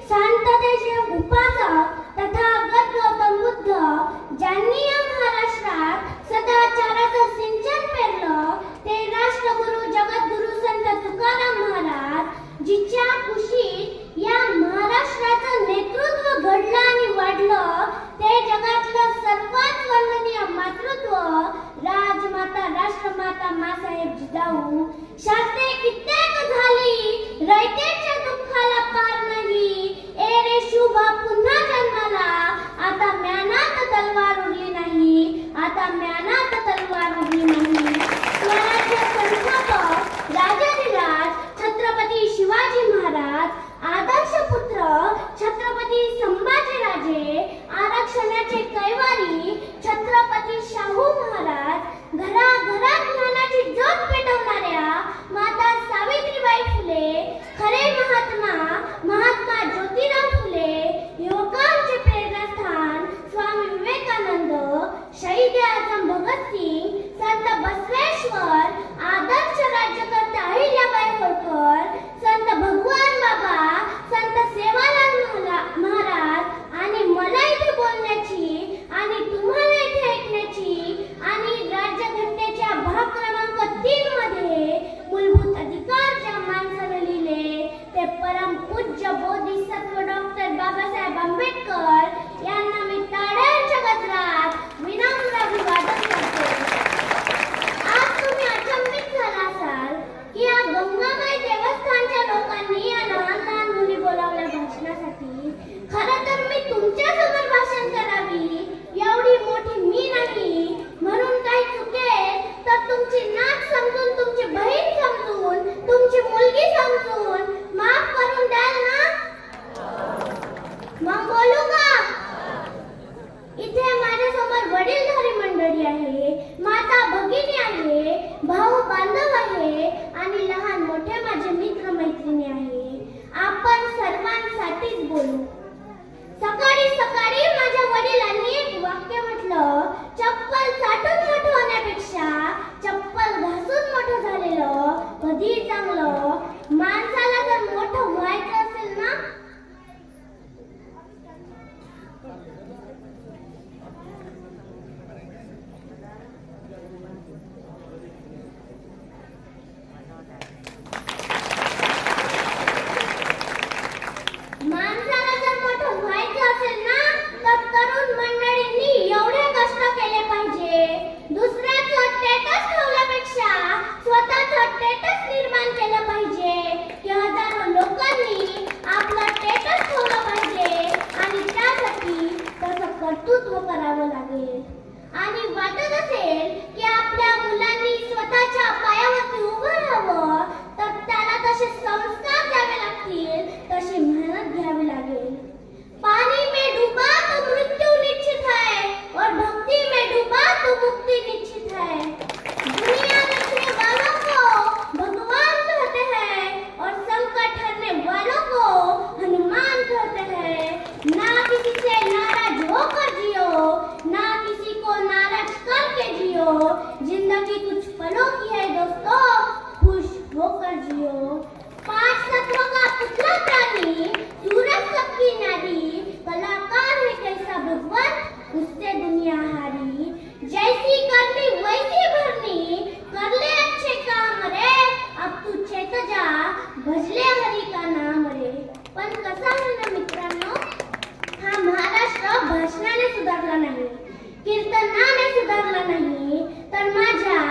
शांततेचे उपासक तथागत गौतम बुद्ध, ज्यांनी या महाराष्ट्रात सदाचाराचं सिंचन पेरलं, ते राष्ट्रगुरु जगद्गुरु संत तुकाराम महाराज, जिच्या कुशीत या महाराष्ट्राचं नेतृत्व घडलं आणि वाढलं, ते जगातलं सर्वात वंदनीय मातृत्व राजमाता राष्ट्रमाता मासाहेब जिजाऊ. शास्त्रे कित्येक झाली, रयतेच्या दुःखाला पार नाही, ए रे शुभा पुन्हा जन्माला, आता म्यानात तलवार उरली नाही, आता म्यानात तलवार उरली नाही. स्वराज्य संस्थापक राजाधिराज छत्रपती शिवाजी महाराज, आदर्श पुत्र छत्रपती संभाजीराजे, आरक्षणाचे कैवारी छत्रपती शाहू महाराज, घराघरात ज्ञानाची ज्योत पेटवणाऱ्या माता सावित्रीबाई फुले, खरे महात्मा ज्योतिराव फुले, युवकांचे प्रेरणास्थान स्वामी विवेकानंद, शहीद आजम भगतसिंग, संत बसवेश्वर, आदर्श राज्यकर्ता अहिल्याबाई होळकर, संत भगवान बाबा, संत सेवालाल महाराज, आणि मला इथे बोलण्याची आणि तुम्हाला इथे ऐकण्याची आणि राज्यघटनेच्या भाग क्रमांक 3 मध्ये मूलभूत अधिकार ज्या माणसाने लिहिले, ते परम पूज्य बोधिसत्व डॉक्टर बाबासाहेब आंबेडकर यांना मी टाळ्यांच्या गजरात विनम्र अभिवादन करते. आज तुम्ही अचंबित झाला असाल की या गंगामाई देवस्थानच्या लोकांनी या लहान लहान मुली बोलावल्या भाषणासाठी. खरं तर मी तुमच्या समोर भाषण करावी एवढी मोठी मी नाही, म्हणून काही चुकेल तर तुमची नात समजून, तुमची बहीण समजून, तुमची मुलगी समजून माफ करून द्याल ना? मग बोलू का? इथे माझ्यासमोर वडीलधारी मंडळी आहे, माता भगिनी आहे, भाऊ बांधव आहे आणि लहान मोठे माझे मित्र मैत्रिणी आहे. आपण सर्वांसाठीच बोलू. सकाळी सकाळी माझ्या वडिलांनी एक वाक्य म्हटलं, चप्पल चाटून मोठं होण्यापेक्षा चप्पल घासून मोठं झालेलं कधी चांगलं. माणसाला जर मोठं व्हायचं असेल ना, तर तरुण मंडळींनी एवढे कष्ट केले पाहिजे. दुसऱ्याचं स्टेटस ठेवण्यापेक्षा स्वतःचं स्टेटस निर्माण केलं पाहिजे की हजारो लोकांनी आपलं स्टेटस ठेवलं पाहिजे आणि त्यासाठी तसं कर्तृत्व करावं लागेल. आणि वाटत असेल की आपल्या मुलांनी स्वतःच्या पायावरती उभं राहावं, तर त्याला तसे संस्कार द्यावे लागतील, तशी मेहनत घ्यावी लागेल. पानी में डूबा तो मृत्यु निश्चित है और भक्ति में डूबा तो मुक्ति निश्चित है. दुनिया रखने वालों को भगवान कहते हैं और संकट हरने वालों को हनुमान कहते हैं. ना किसी से नाराज होकर जियो, ना किसी को नाराज करके जियो. जिंदगी कुछ पलों की है दोस्तों, खुश होकर जियो. 5 तत्वों का पुतला प्राणी, सूरज सबकी नारी, कलाकार है कैसा भगवान, उससे दुनिया हारी. जैसी करनी वैसी भरनी, कर ले अच्छे काम रे, अब तू चेत जा, भजले हरी का नाम रे. पण कसा आहे ना मित्रांनो, हा महाराष्ट्र भाषणाने सुधारला नाही, कीर्तनाने सुधारला नाही, तर माझ्या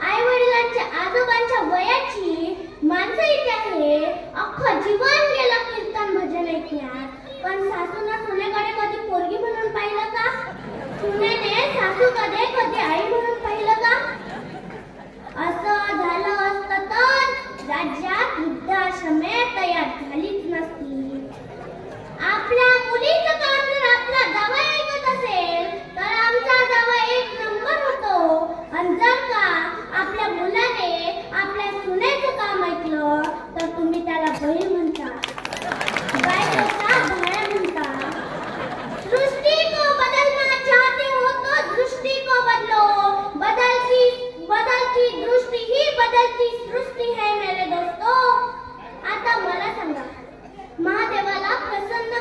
आई वडिलांच्या आजोबांच्या वयाची माणसं इथे आहे. अख्खं जीवन गेलं कीर्तन भजन ऐकण्यात. पण सासूना सुनेकडे कधी पोरगी म्हणून पाहिलं का? सुनेने सासूकडे कधी आई म्हणून पाहिलं का? असं झालं असतं तर राज्यात वृद्धाश्रमे तयार झालीच नसती. आपल्या मुलीचं काम जर आपला जावई ऐकत असेल तर आमचा जावई 1 नंबर होतो. आणि जर का आपल्या मुलाने आपल्या सुनेचं काम ऐकलं तर तुम्ही त्याला बहीण म्हणता, बायकोचा भाया म्हणता. सृष्टी को बदलना चाहते हो तो दृष्टि को बदलो. बदलती दृष्टि ही बदलती सृष्टि है मेरे दोस्तों. आता मला सांगा, महादेवाला प्रसन्न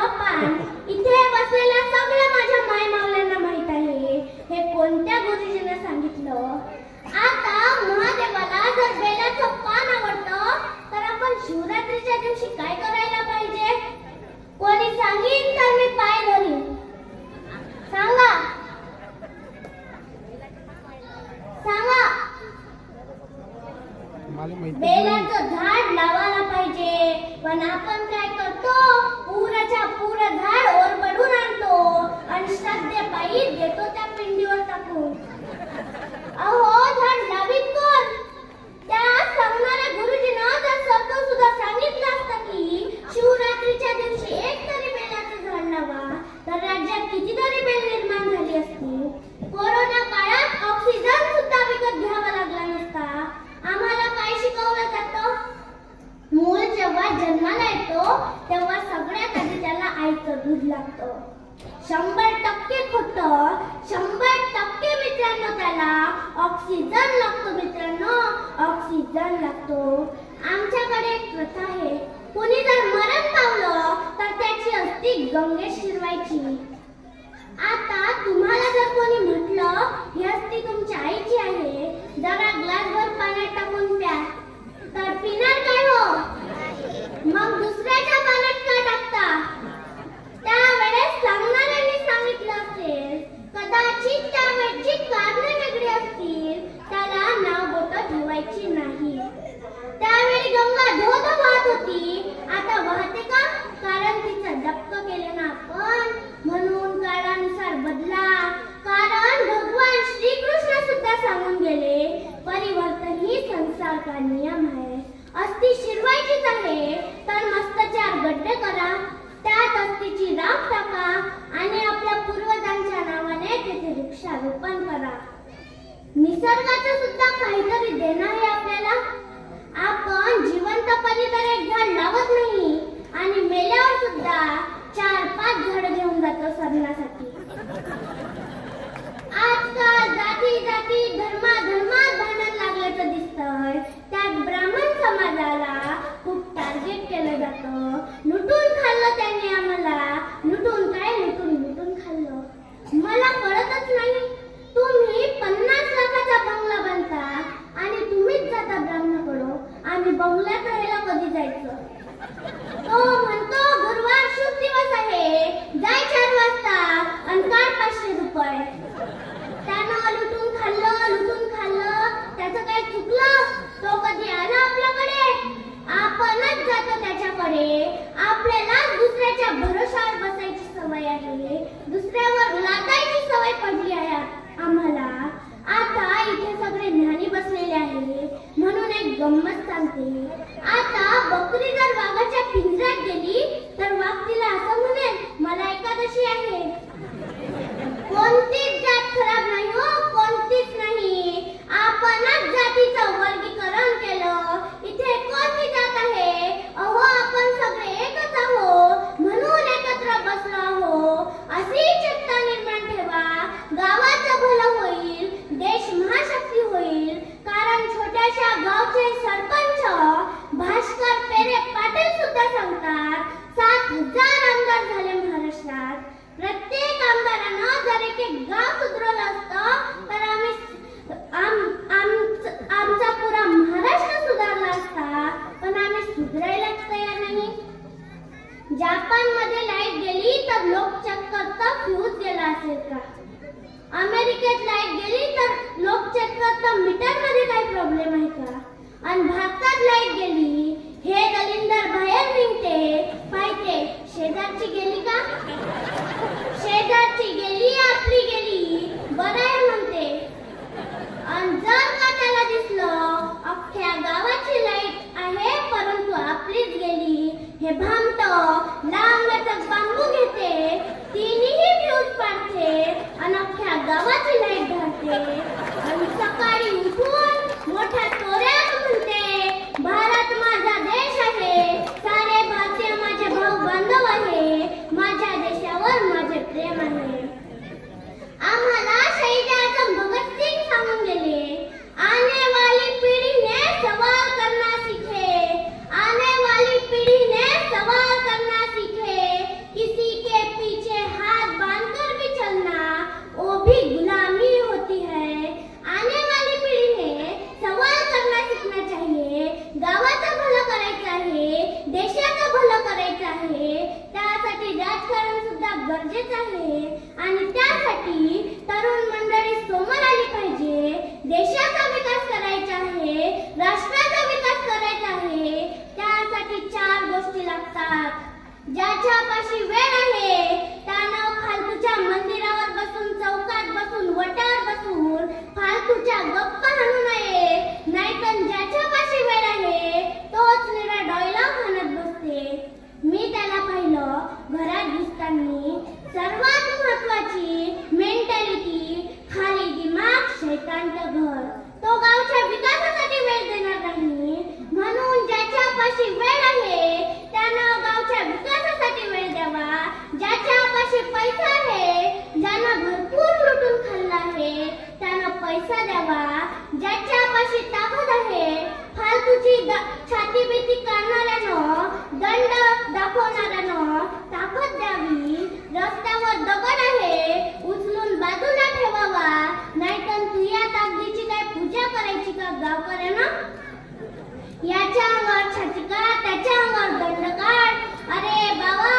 जपान इथे बसलेल्या सगळ्या माझ्या मायमावल्यांना माहित आहे हे कोणत्या गुरुजीने सांगितलं. आता महादेवाला जर बेलाचं पान आवडतं तर आपण शिवरात्रीच्या दिवशी काय करायला पाहिजे? कोणी सांगीन तर मी पाय धरीन. सांगा सांगा. बेलाचं झाड लावायला पाहिजे, पण आपण काय करतो? पुराच्या पुरा झाड ओरबडून आणतो आणि श्रद्धे पायी देतो त्या पिंडीवर टाकून. अहो, झाड लावीत कोण? त्या सांगणाऱ्या गुरुजीनं जर स्वतः सुद्धा सांगितलं असतं की शिवरात्रीच्या दिवशी एक तरी बेलाचं झाड लावा तर राज्यात कितीतरी बेल निर्माण झाली असती. कोरोना काळात ऑक्सिजन सुद्धा विकत घ्यावा लागला नसता. आम्हाला काय शिकवलं जातं? मूल जेव्हा जन्माला येतो तेव्हा सगळ्यात आधी त्याला आईचं दूध लागतं. 100% खोटं, 100% मित्रांनो त्याला ऑक्सिजन लागतो. मित्रांनो, ऑक्सिजन लागतो. आमच्याकडे एक प्रथा आहे, कोणी जर मरण पावलं तर त्याची अस्थी गंगेत शिरवायची. आता तुम्हाला जर कोणी म्हटलं ही अस्थी तुमच्या आईची आहे, जरा ग्लासभर पाण्यात टाकून प्या, तर पिणार काय हो? मग दुसऱ्याच्या पाण्यात का टाकता? त्यावेळेस सांगणाऱ्यांनी सांगितलं असेल, कदाचित त्यावेळची कारणे वेगळी असतील, त्याला नाव बोटं ठेवायची नाही. त्यावेळी गंगा धोध वाहत होती, आता वाहते का? कारण तिचं डबक केलं ना आपण. म्हणून काळानुसार बदला, कारण भगवान श्रीकृष्ण सुद्धा सांगून गेले, परिवर्तन ही संसार का नियम आहे. अस्थी शिरवायचीच आहे तर मस्त 4 गड्डे करा, त्यात अस्थीची राख टाका आणि आपल्या पूर्वजांच्या नावाने तिथे वृक्षारोपण करा. निसर्गाचं सुद्धा काहीतरी देणं आहे आपल्याला. आपण जिवंतपणी तर एक झाड लावत नाही आणि मेल्यावर सुद्धा 4-5 झाड घेऊन जातो सरण्यासाठी. आजकाल जाती जाती धर्मात भांडण लागल्याचं दिसतंय. त्यात ब्राह्मण समाजाला खूप टार्गेट केलं जातं. लुटून खाल्लं त्यांनी आम्हाला. लुटून काय? लुटून खाल्लं. मला कळतच नाही, तुम्ही 50 लाखाचा बंगला बांधता आणि तुम्हीच जाता ब्राह्मणाकडं. आम्ही बंगल्यात राहायला कधी जायचं? तो म्हणतो गुरुवार शुभ दिवस आहे, जाय 4 वाजता आणि काढ 500 रुपये. त्यानं लुटून खाल्लं, त्याचं काय चुकलं? तो कधी आला आपल्याकडे? आपणच जातो त्याच्याकडे. आपल्याला दुसऱ्याच्या भरोशावर बसायची सवय आहे, दुसऱ्यावर लादायची सवय पडली आहे आम्हाला. आता इथे सगळे ज्ञानी बसलेले आहे म्हणून एक गंमत सांगते. आता बकरी जर वाघाच्या पिंजऱ्यात गेली तर वाघ तिला असं म्हणेल, मला एकादशी आहे. कोणतीच जात खराब नाही हो, कोणतीच नाही. आपणच जातीचं वर्गीकरण केलं. इथे कोणती जात आहे? अहो, आपण सगळे एकच आहोत म्हणून एकत्र बसलो आहोत. अशी चिंता निर्माण ठेवा. गावाचं भलं होईल, देश महाशक्ती होईल. कारण छोट्याशा गावचे सरपंच भास्कर पेरे पाटील सुद्धा सांगतात 7,000 आमदार झाले महाराष्ट्रात. प्रत्येक आमदारानं जर एक गाव सुधारलं असतं तर आमचा पुरा महाराष्ट्र सुधारला असता, पण आम्ही सुधारायलाच तयार नाही. जपानमध्ये लाईट गेली तर लोक चेक करतात फ्यूज गेला असेल का? अमेरिकेत लाईट गेली तर लोक चेक करतात मीटरमध्ये काही प्रॉब्लेम आहे का? आणि भारतात लाईट गेली, हे दलिंदर बाहेर निघते, पाहिजे शेजारची गेली का? शेजारची गेली, आपली गेली, बरं आहे म्हणते. आणि जर का त्याला दिसलं अख्ख्या गावाची लाईट आहे परंतु आपलीच गेली, हे भामटं लांबलचक बांबू घेते, तिन्ही फ्यूज पाडते आणि अख्ख्या गावाची लाईट धरते. आणि सकाळी उठून मोठ्या तोऱ्यात म्हणते, भारत माझा देश आहे, सारे भारतीय माझे भाऊ बांधव आहे, माझ्या देशावर माझे प्रेम आहे. आम्हाला शहीद आजम भगत सिंग सांगून गेले, आने वाली पीढ़ी ने सवाल करना सीखे, आने वाली पीढ़ी ने सवाल करना सीखे. किसी गप्पा हाणू नये, नाहीतर ज्याच्यापाशी वेळ आहे तोच निरा डायलॉग हाणत बसते. मी त्याला पाहिलं घरात दिसताना. सर्वात महत्वाची मेंटॅलिटी, खाली दिमाग शैतानचं घर. तो गावच्या विकासासाठी वेळ देणार नाही. म्हणून ज्याच्यापाशी वेळ आहे त्यानं गावच्या विकासासाठी वेळ द्यावा. ज्याच्यापाशी पैसा आहे, ज्यानं भरपूर लुटून खाल्ला आहे त्यानं पैसा द्यावा. ज्याच्यापाशी ताकद आहे, फालतूची छाती भीती काढणाऱ्यानं, दंड दाखवणाऱ्यानं ताकद द्यावी. रस्त्यावर दगड आहे, उचलून बाजूला ठेवावा. नाहीतर तुझ्या ताकदीची काय पूजा करायची का गावकऱ्यानं? याच्या अंगावर छाती काढ, त्याच्या अंगावर दंड काढ. अरे बाबा,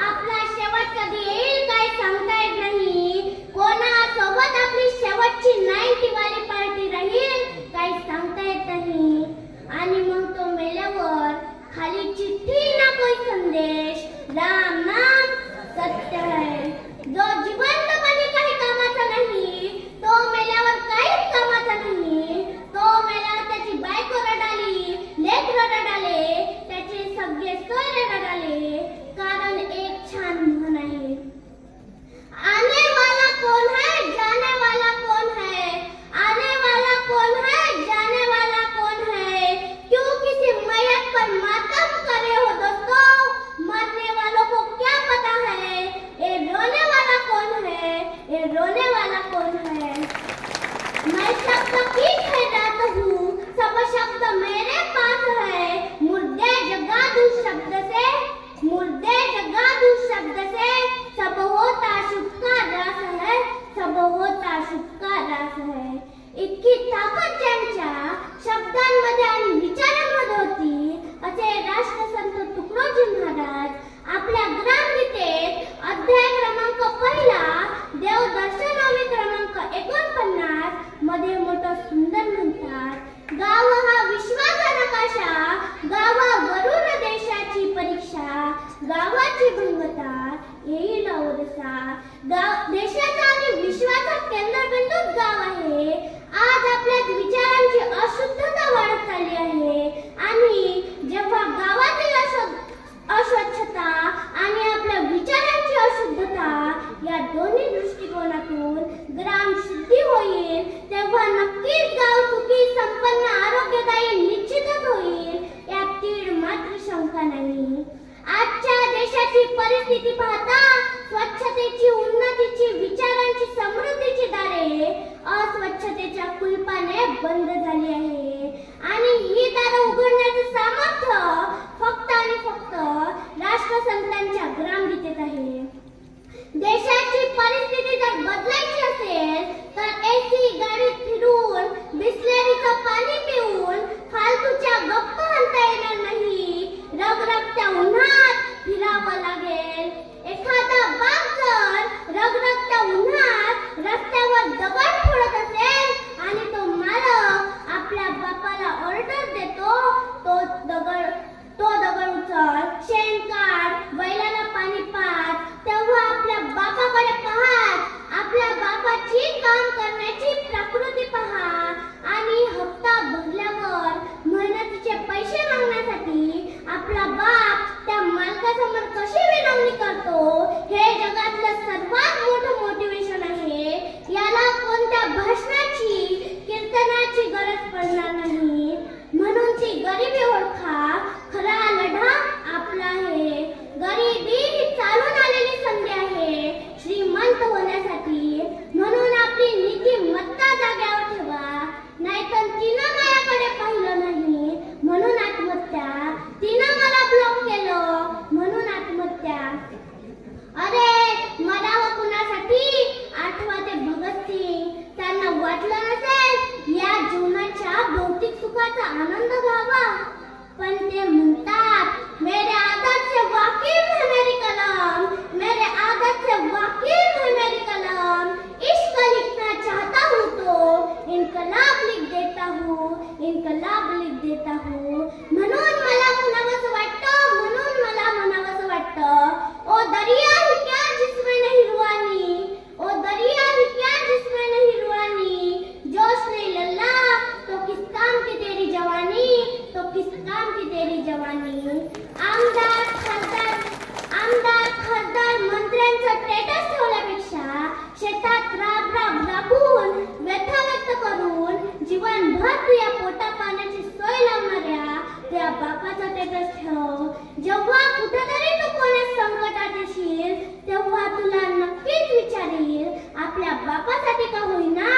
आपला शेवट कधी येईल काय सांगता येत नाही. कोणासोबत आपली शेवटची 90 वाली पार्टी राहील काही सांगता येत नाही. आणि मग तो मेल्यावर खाली चिठ्ठी ना कोई संदेश, राम नाम सत्य है. जो जिवंतपणी काही कामाचा नाही तो मेल्यावर काहीच कामाचा नाही. तो मेल्यावर त्याची बायको रडाली, लेकरं रडाले, त्याचे सगळे सोयरे रडाले. कारण एक छान म्हण आहे, आने वाला कौन है, जाने वाला कौन है. आने वाला कौन है, जाने वाला कौन है. क्यों किसी मैयत पर मातम करे हो दोस्तों, मरने वालों को क्या पता है. ये रोने वाला कौन है, ये रोने वाला कौन है. मैं शब्द की खैरात हूँ, सब शब्द मेरे पास है. मुर्दे जगा दूं शब्द से, मुर्दे जगा दूं शब्द से. सब होता शुभ का रास है, सब होता शुभ का रास है. इतकी ताकद ज्यांच्या शब्दांमध्ये आणि विचारांमध्ये होती असे राष्ट्रसंत तुकडोजी महाराज आपल्या ग्रामगीतेत अध्याय क्रमांक 1 देवदर्शनावी क्रमांक 49 मध्ये मोठं सुंदर म्हणतात. गाव हा विश्वाचा नकाशा, गावावरून देशाची परीक्षा. गावाची भंगता येईल ओरसा. देशाचा आणि विश्वाचा केंद्रबिंदूच गाव आहे. आज आपल्या विचारांची अशुद्धता वाढत चालली आहे. आणि जेव्हा गावातील अस्वच्छता आणि आपल्या विचारांची अशुद्धता या दोन्ही दृष्टिकोनातून ग्राम शुद्धी होईल, तेव्हा नक्कीच गाव सुखी, संपन्न, आरोग्यदायी निश्चितच होईल. यात तीळ मात्र शंका नाही. आजच्या देशाची परिस्थिती पाहता स्वच्छतेची, उन्नतीची, विचारांची, समृद्धीची दारे अस्वच्छतेच्या कुलपाने बंद झाली आहे. आणि ही दारे उघडण्याचं सामर्थ्य फक्त आणि फक्त राष्ट्रसंतांच्या ग्रामगीतेत आहे. देशाची परिस्थिती जर बदलायची असेल तर एसी गाडीत फिरून, बिस्लेरीचं पाणी पिऊन फालतूच्या गप्पा आणता येणार नाही. रगरगत्या उन्हात फिरावं लागेल. एखादा बाप जर रगरगत्या उन्हात रस्त्यावर दगड फोडत असेल आणि तो मालक आपल्या बापाला ऑर्डर देतो, तो दगड उचल, शेण काढ, बैलाला पाणी पाज, तेव्हा आपल्या बापाकडे पाहत आपल्या बापाची काम करण्याची प्रकृती पहा. आणि हप्ता भरल्यावर मेहनतीचे पैसे मागण्यासाठी आपला बाप त्या मालकासमोर कशी विनवणी करतो हे जगातलं सर्वात मोठं मोटिवेशन आहे. याला कोणत्या भाषणाची, कीर्तनाची गरज पडणार नाही. म्हणून ती गरिबी ओळखा, खरा लढा आपला आहे. गरिबी ही चालून आलेली संधी आहे श्रीमंत होण्यासाठी. म्हणून आपली नीतिमत्ता जाग्यावर ठेवा. नाहीतर तिनं माझ्याकडे पाहिलं नाही म्हणून आत्महत्या, तिनं मला ब्लॉक केलं म्हणून आत्महत्या. अरे मरावं कुणासाठी? आठवा ते भगतसिंग. त्यांना वाटलं नसेल या जीवनाच्या भौतिक सुखाचा आनंद घ्यावा, पण ते म्हणतात मेरे आदत से वाकिफ है मेरी कलम, मेरे आदत से वाकिफ है मेरी कलम. इश्क लिखना चाहता हूँ तो इनकलाब लिख देता हूँ, इनकलाब लिख देता हूँ. म्हणून मला म्हणावंसं वाटतं, म्हणून मला म्हणावंसं वाटतं, ओ दरिया ही क्या जिसमें नहीं रुआनी, ओ दरिया ही क्या जिसमें नहीं रुआनी. जोश नहीं तेरी जवानी. आमदार खासदार मंत्र्यांचं स्टेटस ठेवल्यापेक्षा शेतात राबून व्यथा व्यक्त करून जीवनभर तुझ्या पोटा पाण्याची सोय लावणाऱ्या त्या बापाचा स्टेटस ठेव. जेव्हा कुठेतरी तू कोणा संकटात येशील तेव्हा तुला नक्कीच विचारील, आपल्या बापासाठी का होईना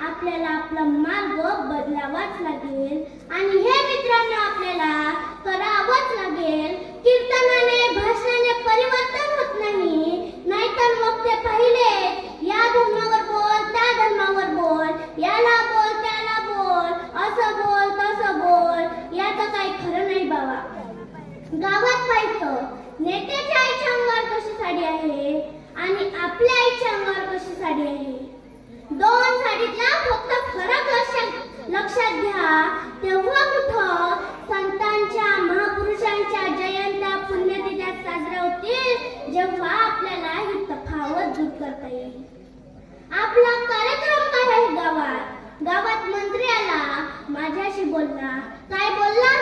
आपल्याला आपला मार्ग बदलावाच लागेल. आणि हे मित्रांनो आपल्याला करावंच लागेल. कीर्तनाने भाषणाने परिवर्तन होत नाही, नाहीतर मग ते पहिले या धर्मावर बोल, त्या धर्मावर बोल, याला बोल, त्याला बोल, असं बोल, तसं बोल, याचं काही खरं नाही बाबा. गावात पाहायचं नेत्याच्या आईच्या अंगावर कशी साडी आहे आणि आपल्या आईच्या अंगावर कशी साडी आहे. दोन साडीतला फक्त फरक लक्षात घ्या, तेव्हा कुठं संतांच्या महापुरुषांच्या जयंत्या पुण्यतिथ्या साजऱ्या होतील, जेव्हा आपल्याला ही तफावत दूर करता येईल. आपला कार्यक्रम काय आहे गावात मंत्री आला, माझ्याशी बोलला. काय बोलला?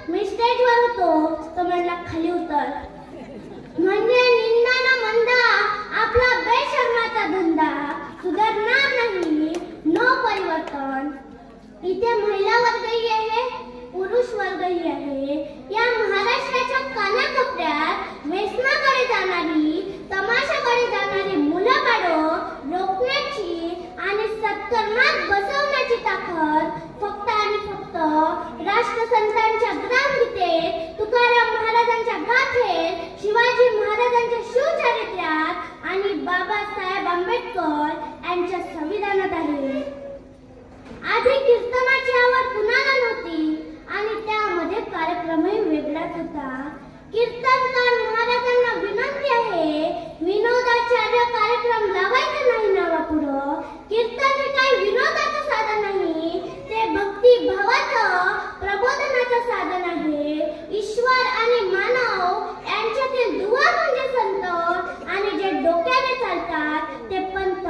मी स्टेजवर होतो, तो म्हणला खाली उतर. म्हणजे निंदा ना मंदा आपला बेशर्माचा धंदा सुधारणार नाही, नो परिवर्तन. इथे महिला वर्गही आहे, पुरुष वर्गही आहे. या महाराष्ट्राच्या कानाकोपऱ्यात व्यसनाकडे जाणारी, तमाशाकडे जाणारी मुलं काढून रोखण्याची आणि सत्कर्मात बसवण्याची ताकद फक्त आणि फक्त राष्ट्रसंतांच्या ग्रामगीतेत, तुकाराम महाराजांच्या गाथेत, शिवाजी महाराजांच्या शिवचरित्रात आणि बाबासाहेब आंबेडकर यांच्या संविधानात आहे. आधी कीर्तनाची आवड कुणाला नव्हती आणि त्यामध्ये कार्यक्रमही वेगळाच होता. कीर्तनकार महाराजांना विनंती आहे, विनोदाचार्य कार्यक्रम लावायचा नाही नावापुढं. कीर्तन हे काही विनोदाचं साधन नाही, ते भक्ती भावाचं प्रबोधनाचं साधन आहे. ईश्वर आणि मानव यांच्यातील दुवा म्हणजे संत, आणि जे डोक्याने चालतात ते पंत,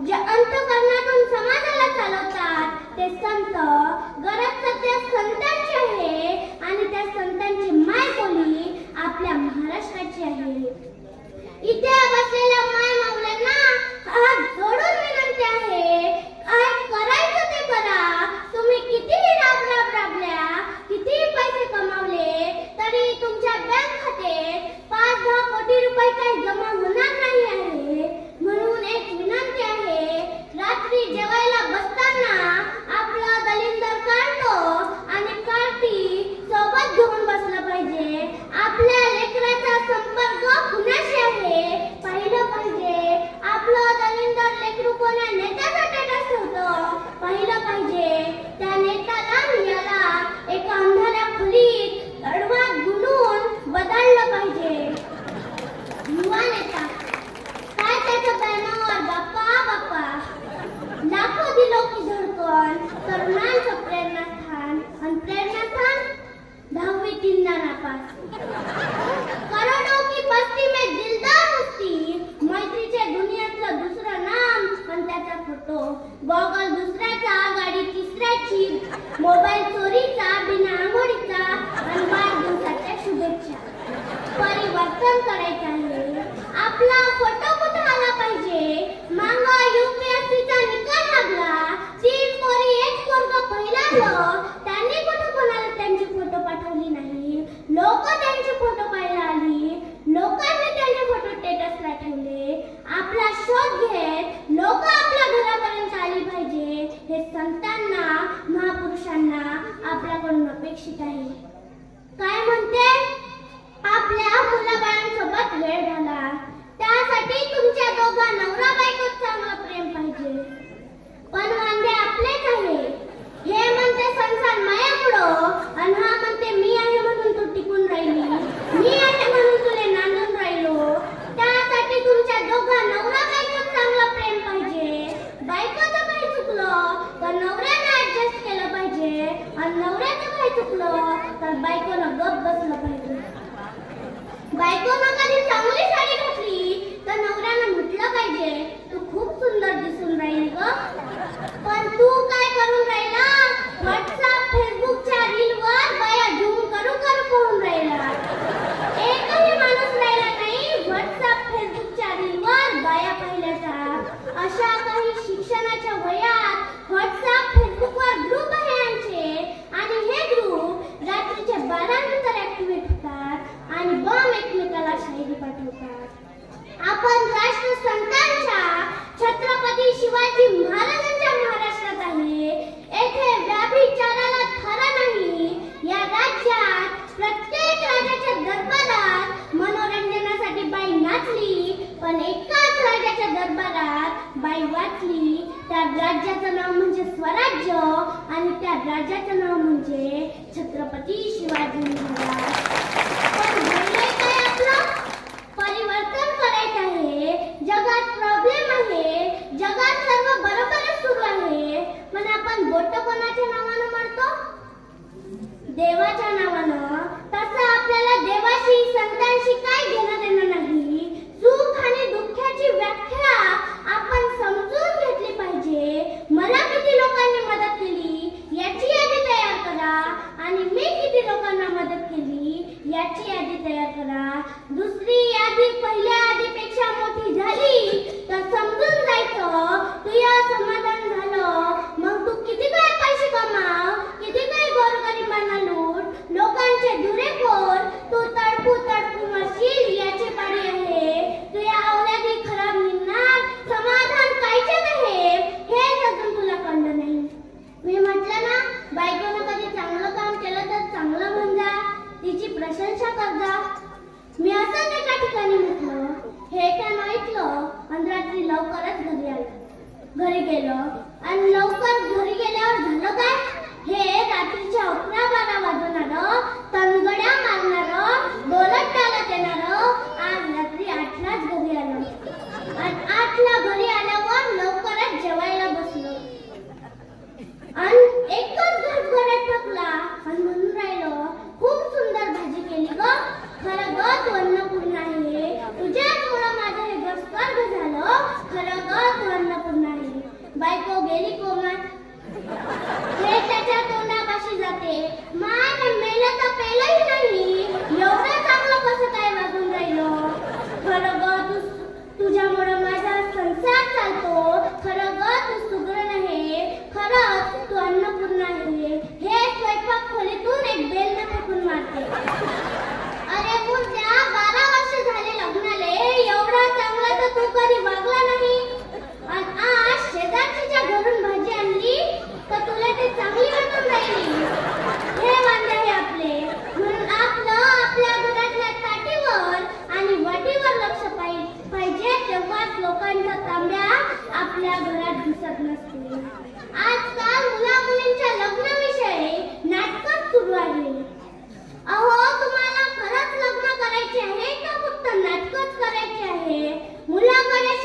जे अंतःकरणातून समाजाला चालवतात ते संत. गरज सध्या संतांची आहे आणि त्या संतांची मायबोली आपल्या महाराष्ट्राची आहे. इथे बसलेल्या माय माऊल्यांना हात जोडून विनंती आहे, काय करायचं ते करा. तुम्ही कितीही राबल्या, कितीही पैसे कमावले तरी तुमच्या बँक खात्यात 5-10 कोटी रुपये काही जमा होणार नाही आहे. म्हणून एक विनंती आहे, रात्री जेवायला बसताना आपला दलिंदर काढतो आणि कार्टी सोबत घेऊन बसलं पाहिजे. आपल्या लेकराचा संपर्क कुणाशी आहे पाहिलं पाहिजे. आपलं दलिंदर लेकरू कोणा नेत्याचा स्टेटस ठेवतं पाहिलं पाहिजे. त्या नेत्याला याला एका अंधाऱ्या खोलीत अडवात गुंडून बदललं पाहिजे. युवा नेता काय त्याचं बॅनर बाप्पा बाप्पा, लाखो दिलो की धडकन, तरुणांचं प्रेरणास्थान. आणि प्रेरणास्थान 10वी 3दा नापास. करोडों की बस्ती में दिलदार मस्ती, मैत्रीचे दुनियातलं दुसरं नाम पण त्याचा फोटो. गॉगल दुसऱ्याचा, गाडी तिसऱ्याची, मोबाईल चोरीचा, बिना आंघोळीचा आणि वाढदिवसाच्या शुभेच्छा. परिवर्तन करायचं आहे. आपला फोटो कुठं आला पाहिजे. मांगा UPSCचा निकाल लागला, 3 पोरी 1 पोरगं पहिलं, त्यांनी कुठं कोणाला त्यांचे फोटो पाठवली नाही. लोक त्यांचे फोटो पाहायला आली, लोकांनी त्यांचे फोटो स्टेटसला ठेवले. आपला शोध घेत लोक आपल्या घरापर्यंत आली पाहिजे, हे संतांना महापुरुषांना आपल्याकडून अपेक्षित आहे. काय म्हणते, आपल्या मुलाबाळांसोबत वेळ घाला. त्यासाठी तुमच्या दोघा नवरा बायकोत चांगलं प्रेम पाहिजे. पण वांदे आपलेच आहे. हे म्हणते संसार मायामुळं आणि हा म्हणते मी आहे म्हणून तू टिकून राहिली, मी आहे म्हणून तुला नांदून राहिलो. त्यासाठी तुमच्या दोघा नवरा बायकोत चांगलं प्रेम पाहिजे. बायकोचं काही चुकलं तर नवऱ्यानं ऍडजस्ट केलं पाहिजे आणि नवऱ्याचं काही चुकलं तर बायकोनं गप बसलं पाहिजे. बायकोनं कधी चांगली साडी घातली तर नवऱ्यानं म्हटलं पाहिजे, तू खूप सुंदर दिसून राहील ग. पण तू काय करून राहिला, व्हॉट्सअप फेसबुकच्या रीलवर बाया झूम करू आणि त्या राजाचं नाव म्हणजे छत्रपती शिवाजी महाराज. पण घडलंय काय आपलं? परिवर्तन करायचं आहे. जगात प्रॉब्लेम आहे. जगात सर्व बरोबरच सुरू आहे. पण आपण बोट कोणाच्या नावानं मारतो? देवाच्या नावानं. तसं आपल्याला देवाशी संतांशी काय घेणं देणं नाही. सुख आणि दुःखाची व्याख्या आपण समजून घेतली पाहिजे. मला किती लोकांनी मदत केली याची यादी तयार करा आणि मी किती लोकांना मदत केली याची यादी तयार करा. दुसरी यादी पहिल्या यादीपेक्षा मोठी झाली तर समजून जायचं तुझं समाधान झालं. मग तू किती काय पैसे कमाव, किती काय गोरगरिबांना लूट, लोकांचे धुरे खोर, तू तडपू तडपू मरशील याची पाळी आहे. तुझ्या औलादी खराब निघणार, समाधान कायचे आहे हेच अजून तुला कळलं नाही. मी म्हटलं ना, बायकोनं कधी चांगलं काम केलं तर चांगलं म्हणजा, तिची प्रशंसा करजा. मी असंच एका ठिकाणी म्हटलं, हे काय ऐकलं आणि रात्री लवकरच घरी गेलो आणि लवकर घरी गेल्यावर झालं काय? हे रात्रीच्या 11-12 वाजवणारं, तणगड्या मारणारं, डोलत चालत येणारं आज रात्री 8लाच घरी आलं. आणि 8ला घरी आल्यावर लवकरच जेवायला बसलो आणि एकच घरघरात टाकला आणि म्हणून राहिलो, खूप सुंदर भाजी केली ग, खरं ग तू अन्नपूर्णा आहे. तुझ्यामुळं माझं हे गस्कर्ग झालं, खरं ग तू अन्नपूर्णा आहे. बायको गेली कोमात. हे त्याच्या तोंडापाशी जाते, मान मेलं तर पेलही नाही, एवढं चांगलं कसं काय वागून राहिलो. खरं ग तुझ्यामुळं माझा संसार चालतो, खरं ग तू सुगरण आहे, खरंच तू अन्नपूर्णा आहे. हे स्वयंपाक खोलीतून एक बेलनं फेकून मारते. अरे मुर्द्या, 12 वर्ष झाले लग्नाले, एवढा चांगला तर तू कधी वागला नाही. आणि आज शेजारच्या घरून भाजी आणली तर तुला ते चांगली वाटून राहिली. हे वांदे आहे आपले. म्हणून आपल्या घरातल्या ताटीवर आणि वाटीवर लक्ष पाहिजे, तेव्हाच लोकांचा तांब्या आपल्या घरात दिसत नसते. आजकाल मुला मुलींच्या लग्नाविषयी नाटकच सुरू आहे. अहो, तुम्हाला खरंच लग्न करायचे आहे का फक्त नाटकच करायचे आहे? मुलाकडे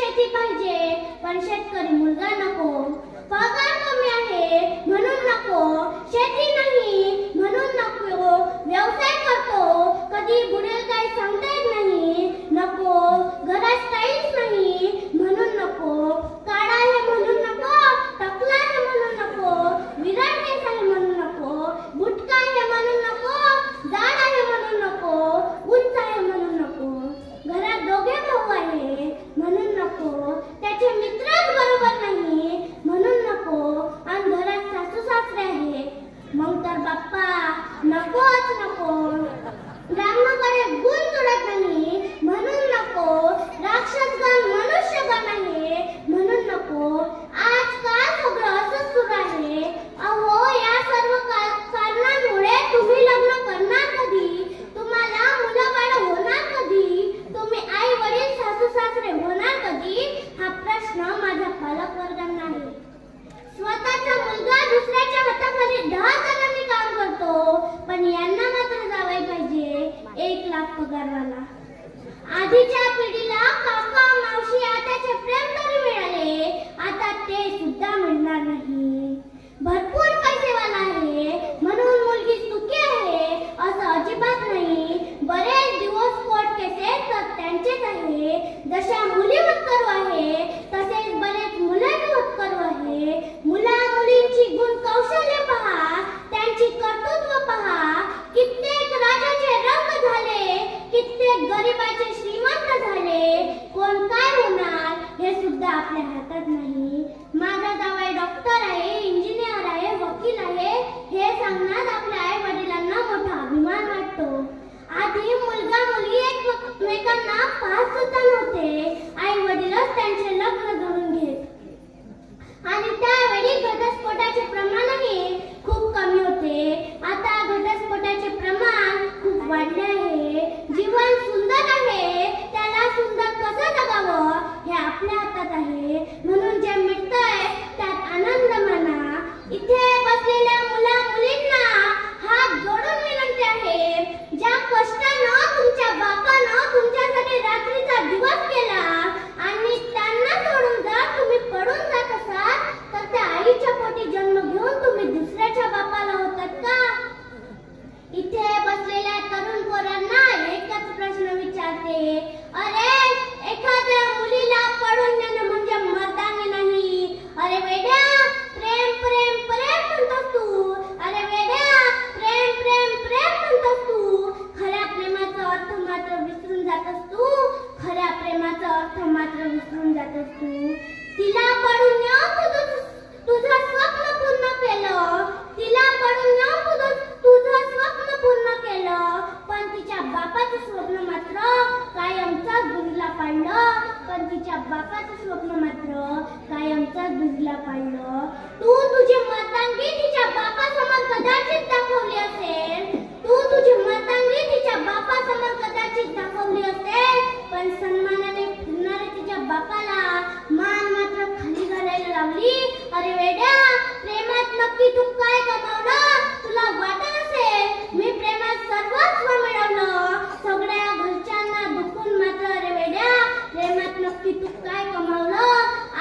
नक्की तू काय कमावलं? तुला वाटत असेल मी प्रेमात सर्वस्व मिळवलं. सगळ्या घरच्यांना दुखून मात्र रे वेड्या, प्रेमात नक्की तू काय कमावलं?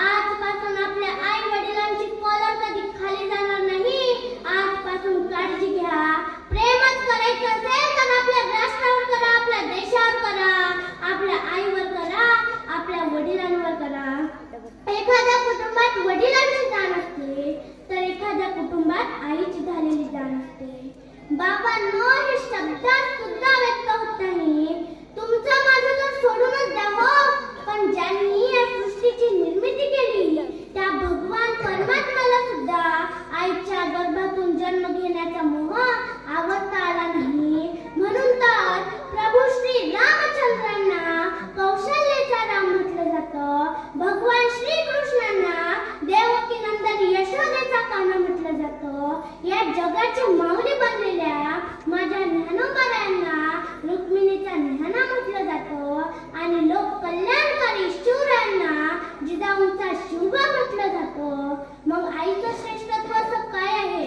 आजपासून आपल्या आई वडिलांची कॉलर कधी खाली जाणार नाही. आजपासून काळजी घ्या. प्रेमच करायचं असेल तर आपल्या राष्ट्रावर करा, आपल्या देशावर करा, आपल्या आईवर करा, आपल्या वडिलांवर करा. एखाद्या कुटुंबात वडिलांची जाण असते तर एखाद्या कुटुंबात आईची झालेली जाण असते. बाबांनो, हे शब्दात सुद्धा व्यक्त होत नाही. तुमचं माझं तर सोडूनच द्या हो, पण ज्यांनी या सृष्टीची निर्मिती केली त्या भगवान परमात्म्याला सुद्धा आईच्या गर्भातून जन्म घेण्याचा मोह आवडता आला नाही. म्हणून तर प्रभू श्री रामचंद्रांना कौशल्याचा राम म्हटलं जातं. भगवान श्री कृष्णांना देवकी नंदन यशोदेचा कान्हा म्हटलं जातं. या जगाची माऊली बनलेल्या माझ्या ज्ञानोबारायांना रुक्मिणीचा ज्ञाना म्हटलं जातं आणि लोक कल्याणकारी शिवरायांना जिजाऊंचा शिवबा म्हटलं जातं. मग आईचं श्रेष्ठत्व असं काय आहे?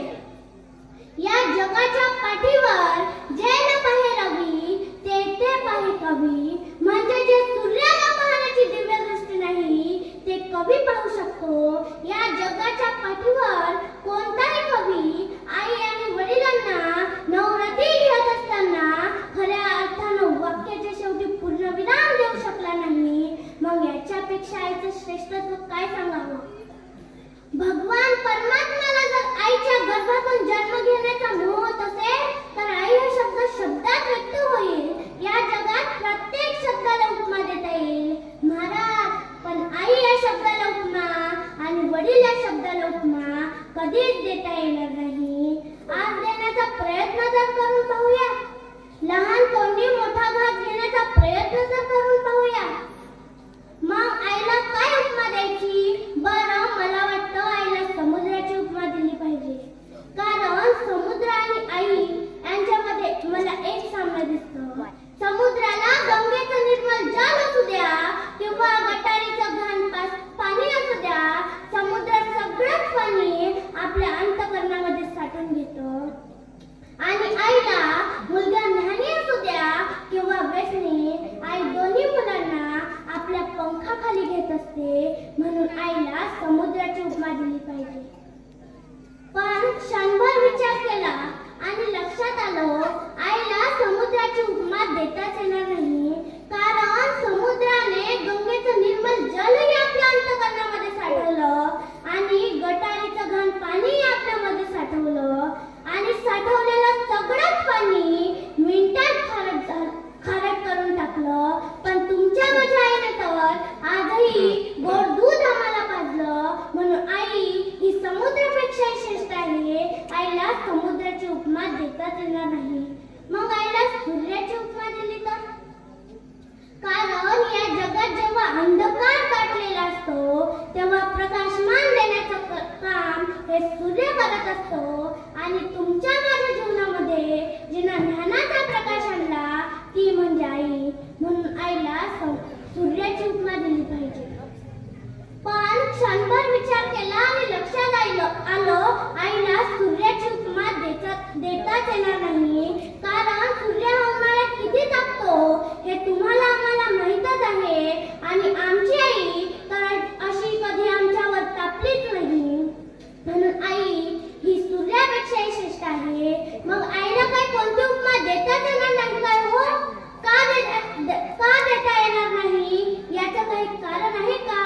या जगाच्या पाठीवर जे न पाहे रवी ते पाहे कवी. म्हणजे जे सूर्याला पाहण्याची दिव्य दृष्टी नाही ते कवी पाहू शकतो. या जगाच्या पाठीवर कोणताही कवी आई आणि वडिलांना नवरात्री घेत असताना खऱ्या अर्थानं वाक्याच्या शेवटी पूर्णविराम देऊ शकला नाही. मग याच्यापेक्षा आईचं श्रेष्ठत्व काय सांगावं? भगवान परमात्म्याला जर आईच्या गर्भातून जन्म घेण्याचा मोह होत असेल तर आई हा शब्द शब्दात व्यक्त होईल. या जगात प्रत्येक शब्दाला उपमा देता येईल महाराज, पण आई या शब्दाला उपमा आणि वडील या शब्दाला उपमा कधीच देता येणार नाही. आज देण्याचा प्रयत्न जर करून पाहूया, लहान तोंडी मोठा घास घेण्याचा प्रयत्न जर करून पाहूया. मग आईला काय उपमा द्यायची? बरं, मला वाटतं आईला समुद्राची उपमा दिली पाहिजे. कारण समुद्र आणि आई यांच्यामध्ये मला एक साम्य दिसतं. समुद्राला गंगेचं निर्मल जल असू द्या किंवा गटारीचं घाण पाणी असू द्या, समुद्र सगळंच पाणी आपल्या अंतःकरणामध्ये साठवून घेतं. आणि आईला मुलगा ज्ञानी असू द्या किंवा व्यसनी, आई दोन्ही मुलांना आपल्या पंखाखाली घेत असते. म्हणून आईला समुद्राची उपमा दिली पाहिजे. पण क्षणभर विचार केला आणि लक्षात आलं आईला समुद्राची उपमा देताच येणार नाही. कारण समुद्राने गंगेचं निर्मल जलही आपल्या अंतःकरणामध्ये साठवलं आणि गटारीचं घाण पाणी आपल्यामध्ये साठवलं आणि साठवलेलं सगळंच पाणी मिनिटात खारट करून टाकलं. पण तुमच्या माझ्या आईने तर आजही गोड दूध आम्हाला पाजलं. म्हणून आई ही समुद्रापेक्षा श्रेष्ठ आहे. आईला समुद्राची उपमा देताच येणार नाही. मग आईला सूर्याची उपमा दिली तर? कारण या जगात जेव्हा अंधकार दाटलेला असतो तेव्हा प्रकाशमान देण्याचं काम हे सूर्य करत असतो. आणि तुमच्या माझ्या जीवनामध्ये जिनं ज्ञानाचा प्रकाश आणला ती म्हणजे आई. म्हणून आईला सूर्याची उपमा दिली पाहिजे. पण क्षणभर विचार केला आणि लक्षात आलं आईला सूर्याची उपमा देताच येणार नाही. कारण सूर्य हा उन्हाळ्यात किती तापतो हे तुम्हाला आम्हाला माहीतच आहे. आणि आमची आई तर अशी कधी आमच्यावर तापलीच नाही. म्हणून आई ही सूर्यापेक्षाही श्रेष्ठ आहे. मग आईला काय कोणती उपमा देताच येणार नाही काय हो? का देता येणार नाही? याचं काही कारण आहे का?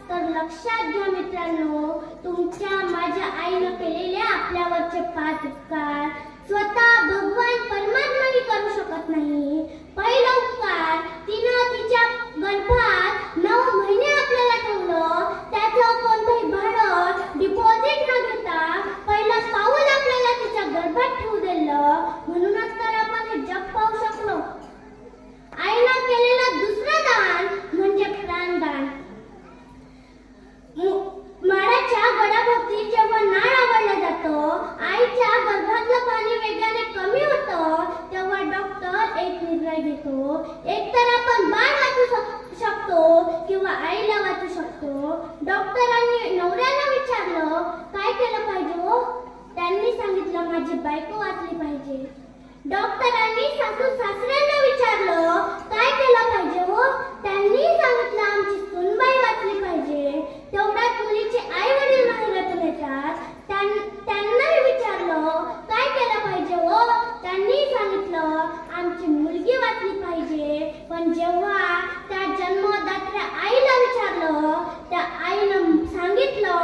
तर लक्षात घ्या मित्रांनो, तुमच्या माझ्या आईनं केलेल्या आपल्यावरचे 5 उपकार स्वतः भगवान परमात्माही करू शकत नाही. पहिला उपकार, तिनं तिच्या गर्भात 9 महिने आपल्याला ठेवलं. त्याचं कोणतंही भाडं डिपॉझिट न घेता पहिलं पाऊल आपल्याला तिच्या गर्भात ठेवू दिलं. म्हणूनच तर आपण हे जग पाहू शकलो. आईनं केलेलं दुसरं दान म्हणजे प्राणदान. माडाच्या गडाभोवती जेव्हा नाळ आवडलं जातं, आईच्या गर्भातलं पाणी वेगाने कमी होतं, तेव्हा डॉक्टर एक निर्णय घेतो. एकतर आपण बाळ वाचू शकतो किंवा आईला वाचू शकतो. डॉक्टरांनी नवऱ्याला विचारलं काय केलं पाहिजे हो? पाहिजे. डॉक्टरांनी सासू सासऱ्यांना विचारलं काय केलं पाहिजे हो. त्यांनी सांगितलं आमची सुनबाई वाचली पाहिजे. तेवढ्यात मुलीचे आई वडील माहेरातून येतात. त्यांनाही विचारलं काय केलं पाहिजे हो. त्यांनी सांगितलं आमची मुलगी वाचली पाहिजे. पण जेव्हा त्या जन्मदात्या आईला विचारलं त्या आईनं सांगितलं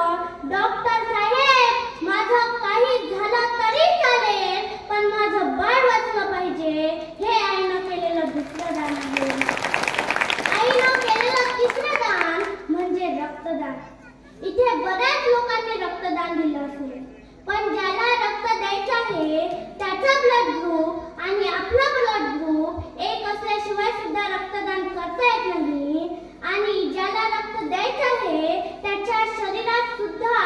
डॉक्टर साहेब माझं काही झालं तरी चालेल पण माझं बाळ वाचलं पाहिजे. हे आईनं केलेलं दुसरं दान आहे. आईनं केलेलं तिसरं दान म्हणजे रक्तदान. इथे बऱ्याच लोकांनी रक्तदान दिलं असेल पण ज्याला रक्त द्यायचं आहे त्याचा ब्लड ग्रुप आणि आपला ब्लड ग्रुप एक असल्याशिवाय सुद्धा रक्तदान करता येत नाही. आणि ज्याला रक्त द्यायचं आहे त्याच्या शरीरात सुद्धा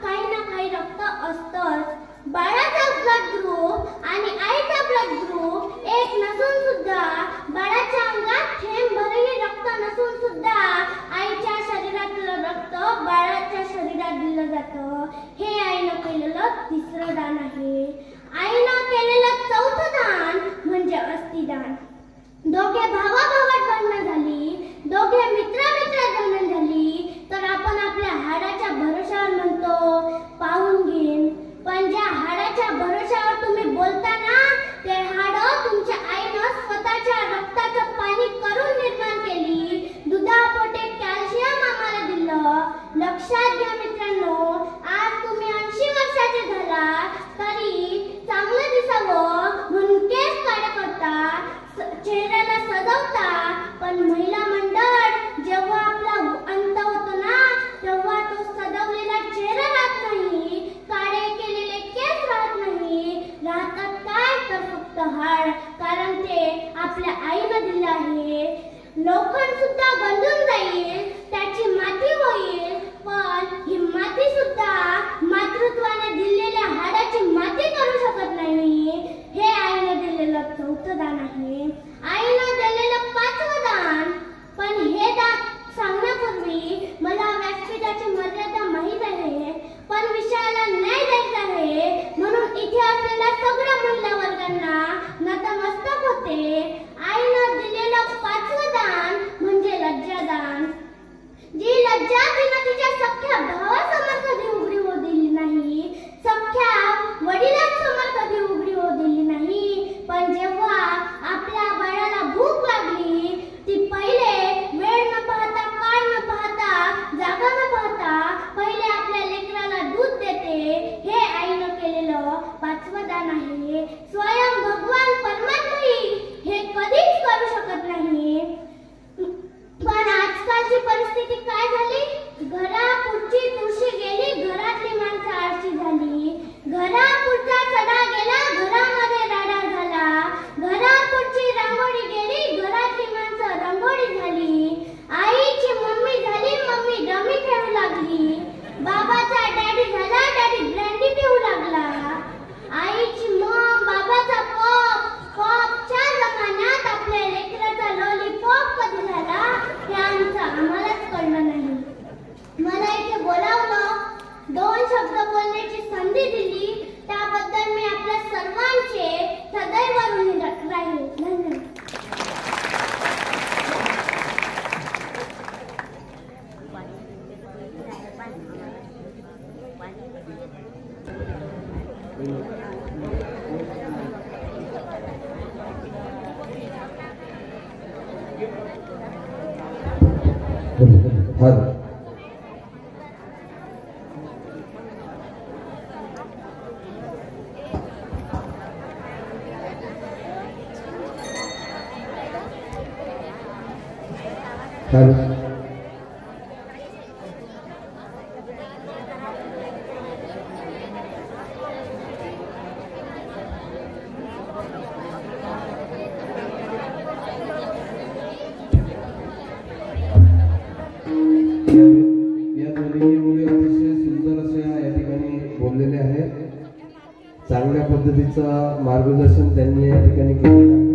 काही ना काही रक्त असतंच. बाळाचा ब्लड ग्रुप आणि आईचा ब्लड ग्रुप एक नसून सुद्धा बाळाच्या अंगात थेंबभरही रक्त नसून सुद्धा आईच्या शरीरातलं रक्त बाळाच्या शरीरात दिलं जातं. हे आईनं केलेलं तिसरं दान आहे. आईनं केलेलं चौथं दान म्हणजे अस्थिदान. दोघे भावाभावात भांडणं झाली, दोघे मित्रामित्रात भांडण झाली तर आपण आपल्या हाडाच्या भरोशावर म्हणतो पाहून घेईन. पण ज्या हाडाच्या भरोशावर तुम्ही बोलता ना ते हाड तुमच्या आईनं स्वतःच्या रक्ताचं पाणी करून निर्माण केली. दुधापोटे कॅल्शियम आम्हाला दिलं. लक्षात घ्या मित्रांनो, आज तुम्ही 80 वर्षाचे झाला तरी चांगलं दिसावं म्हणून केस काळे करता, चेहऱ्याला सजवता. पण महिला मंडळ जेव्हा आपला अंत होतो ना तेव्हा तो सजवलेला चेहरा राहत नाही, काळे केलेले केस राहत नाही. राहतात काय तर फक्त हाड. कारण ते आपल्या आईनं दिलं आहे. लोखंड सुद्धा गंजून जाईल, त्याची माती होईल पण ही माती सुद्धा मातृत्वाने दिलेल्या हाडाची माती करू शकत नाही. हे आईनं दिलेलं चौथं दान आहे. आईनं दिलेलं पाचवं दान. पण हे दान सांगण्यापूर्वी मला व्यासपीठाची मर्यादा माहीत आहे पण विषयाला न्याय द्यायचा आहे म्हणून इथे असलेल्या सगळ्या महिला वर्गांना नतमस्तक होते. आईनं दिलेलं पाचवं दान म्हणजे लज्जादान. जी लज्जा तिनं तिच्या सख्या भावासमोर कधी उघडी होऊ दिली नाही, सख्या वडिलांसमोर कधी उघडी होऊ दिली नाही. पण जेव्हा आपल्या बाळाला भूक लागली ती पहिले वेळ न पाहता काळ न पाहता जागा न पाहता पहिले आपल्या लेकराला दूध देते. हे आईनं केलेलं पाचवं दान आहे. स्वयं भगवान परमात्माही हे कधीच करू शकत नाही. पण आजकालची परिस्थिती काय झाली. घरापुढची तुळशी गेली, घरातली माणसं आळशी झाली. घरापुढचा सडा गेला, घरामध्ये राडा झाला. घरापुढची रांगोळी गेली, घरातली माणसं रांगोळी झाली. आईची मम्मी झाली, मम्मी रमी खेळू लागली. बाबाचा डॅडी झाला, डॅडी ब्रँडी पिऊ लागला. आईची मॉम, बाबाचा पॉप, पॉपच्या जमान्यात आपल्या लेकराचा लॉलीपॉप कधी झाला हे आम्हालाच कळलं नाही. मला इथे बोलावलं, 2 शब्द बोलण्याची संधी दिली त्याबद्दल मी आपल्या सर्वांचे सदैव ऋणी राहील. धन्यवाद. चांगल्या पद्धतीचं मार्गदर्शन त्यांनी या ठिकाणी केलेलं आहे.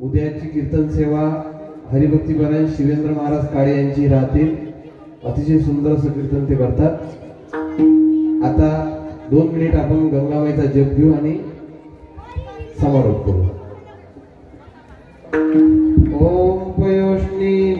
उद्याची कीर्तन सेवा हरिभक्तीपरायण शिवेंद्र महाराज काळे यांची राहतील. अतिशय सुंदर असं कीर्तन ते करतात. आता 2 मिनिट आपण गंगामाईचा जप घेऊ आणि समारोप करू. ओम पयोष्णी